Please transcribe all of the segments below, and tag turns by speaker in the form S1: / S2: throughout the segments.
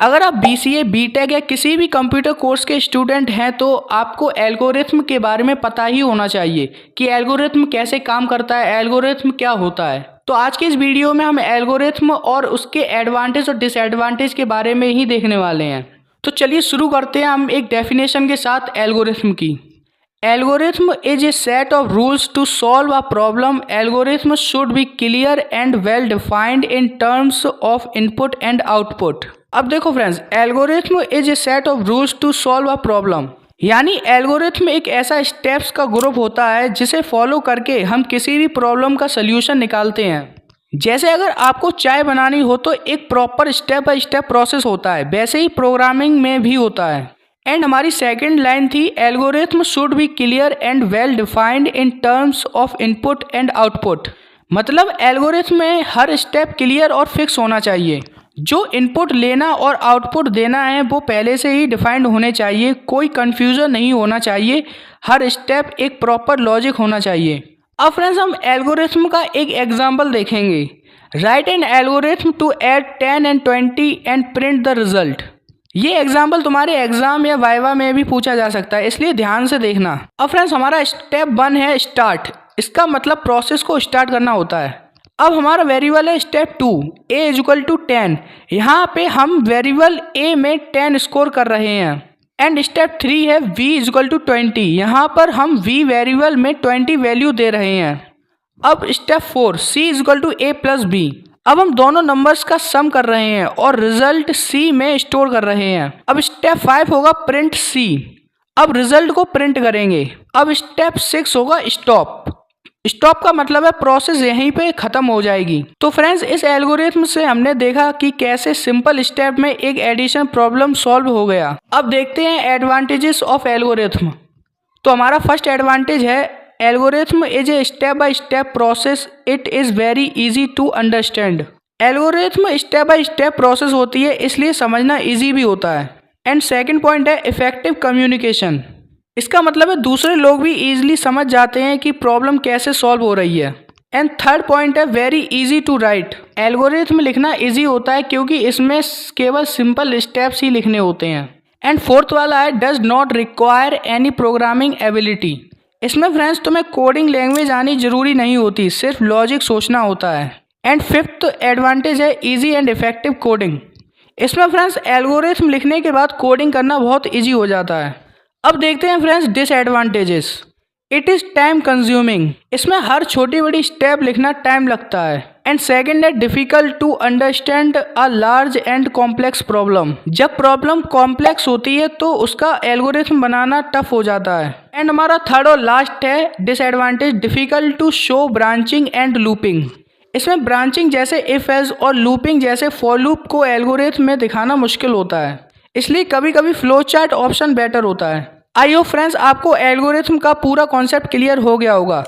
S1: अगर आप BCA, BTech या किसी भी कंप्यूटर कोर्स के स्टूडेंट हैं तो आपको एल्गोरिथम के बारे में पता ही होना चाहिए कि एल्गोरिथम कैसे काम करता है, एल्गोरिथम क्या होता है। तो आज के इस वीडियो में हम एल्गोरिथम और उसके एडवांटेज और डिसएडवांटेज के बारे में ही देखने वाले हैं। तो चलिए शुरू करते हैं हम एक डेफिनेशन के साथ एल्गोरिथम की। Algorithm is a set of rules to solve a problem. Algorithm should be clear and well defined in terms of input and output. अब देखो friends, algorithm is a set of rules to solve a problem, यानी algorithm एक ऐसा steps का group होता है जिसे follow करके हम किसी भी प्रॉब्लम का सल्यूशन निकालते हैं। जैसे अगर आपको चाय बनानी हो तो एक proper step by step process होता है, वैसे ही प्रोग्रामिंग में भी होता है। एंड हमारी सेकंड लाइन थी algorithm should be clear and well defined in terms of input and output, मतलब एल्गोरिथम में हर स्टेप क्लियर और फिक्स होना चाहिए। जो इनपुट लेना और आउटपुट देना है वो पहले से ही डिफाइंड होने चाहिए, कोई कन्फ्यूज़न नहीं होना चाहिए, हर स्टेप एक प्रॉपर लॉजिक होना चाहिए। अब फ्रेंड्स हम एल्गोरिथम का एक एग्जाम्पल देखेंगे। Write an algorithm to add 10 and 20 and print the result. ये एग्जाम्पल तुम्हारे एग्जाम या वाइवा में भी पूछा जा सकता है, इसलिए ध्यान से देखना। अब फ्रेंड्स हमारा स्टेप 1 है स्टार्ट, इसका मतलब प्रोसेस को स्टार्ट करना होता है। अब हमारा वेरिएबल है स्टेप 2 a इक्वल टू 10, यहाँ पे हम वेरिएबल a में 10 स्कोर कर रहे हैं। एंड स्टेप 3 है v इक्वल टू 20, यहाँ पर हम v वेरिएबल में 20 वैल्यू दे रहे हैं। अब step 4 c equal to a plus b, अब हम दोनों नंबर्स का सम कर रहे हैं और रिजल्ट C में स्टोर कर रहे हैं। अब स्टेप 5 होगा प्रिंट C, अब रिजल्ट को प्रिंट करेंगे। अब स्टेप 6 होगा स्टॉप, स्टॉप का मतलब है प्रोसेस यहीं पे खत्म हो जाएगी। तो फ्रेंड्स इस एल्गोरिथम से हमने देखा कि कैसे सिंपल स्टेप में एक एडिशन प्रॉब्लम सॉल्व हो गया। अब देखते हैं एडवांटेजेस ऑफ एल्गोरिथम। तो हमारा फर्स्ट एडवांटेज है algorithm is a step by step process, it is very easy to understand. Algorithm step by step process होती है, इसलिए समझना इजी भी होता है। एंड सेकंड पॉइंट है इफेक्टिव कम्युनिकेशन, इसका मतलब है दूसरे लोग भी इजीली समझ जाते हैं कि प्रॉब्लम कैसे सॉल्व हो रही है। एंड थर्ड पॉइंट है very easy to write, algorithm लिखना इजी होता है क्योंकि इसमें केवल सिंपल स्टेप्स ही लिखने होते हैं। एंड फोर्थ वाला है does not require any programming ability, इसमें फ्रेंड्स तुम्हें कोडिंग लैंग्वेज आनी जरूरी नहीं होती, सिर्फ लॉजिक सोचना होता है। एंड फिफ्थ एडवांटेज है इजी एंड इफेक्टिव कोडिंग, इसमें फ्रेंड्स एल्गोरिथम लिखने के बाद कोडिंग करना बहुत इजी हो जाता है। अब देखते हैं friends disadvantages. It is time consuming, इसमें हर छोटी बड़ी स्टेप लिखना टाइम लगता है। एंड सेकेंड है difficult to understand a large and complex problem, जब प्रॉब्लम कॉम्प्लेक्स होती है तो उसका एल्गोरिथम बनाना टफ हो जाता है। एंड हमारा थर्ड और लास्ट है disadvantage difficult to show branching and looping, इसमें ब्रांचिंग जैसे इफ एल्स और लूपिंग जैसे फॉर लूप को एल्गोरिथम में दिखाना मुश्किल होता है, इसलिए कभी कभी फ्लो चार्ट ऑप्शन बेटर होता है। आई होप फ्रेंड्स आपको एल्गोरिथम का पूरा कॉन्सेप्ट क्लियर हो गया होगा,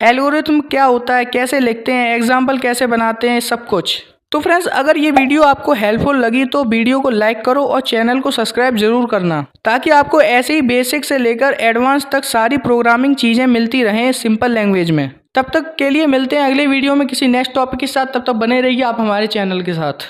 S1: एल्गोरिथम क्या होता है, कैसे लिखते हैं, एग्जाम्पल कैसे बनाते हैं, सब कुछ। तो फ्रेंड्स अगर ये वीडियो आपको हेल्पफुल लगी तो वीडियो को लाइक करो और चैनल को सब्सक्राइब जरूर करना, ताकि आपको ऐसे ही बेसिक से लेकर एडवांस तक सारी प्रोग्रामिंग चीज़ें मिलती रहें सिंपल लैंग्वेज में। तब तक के लिए मिलते हैं अगले वीडियो में किसी नेक्स्ट टॉपिक के साथ, तब तक बने रहिए आप हमारे चैनल के साथ।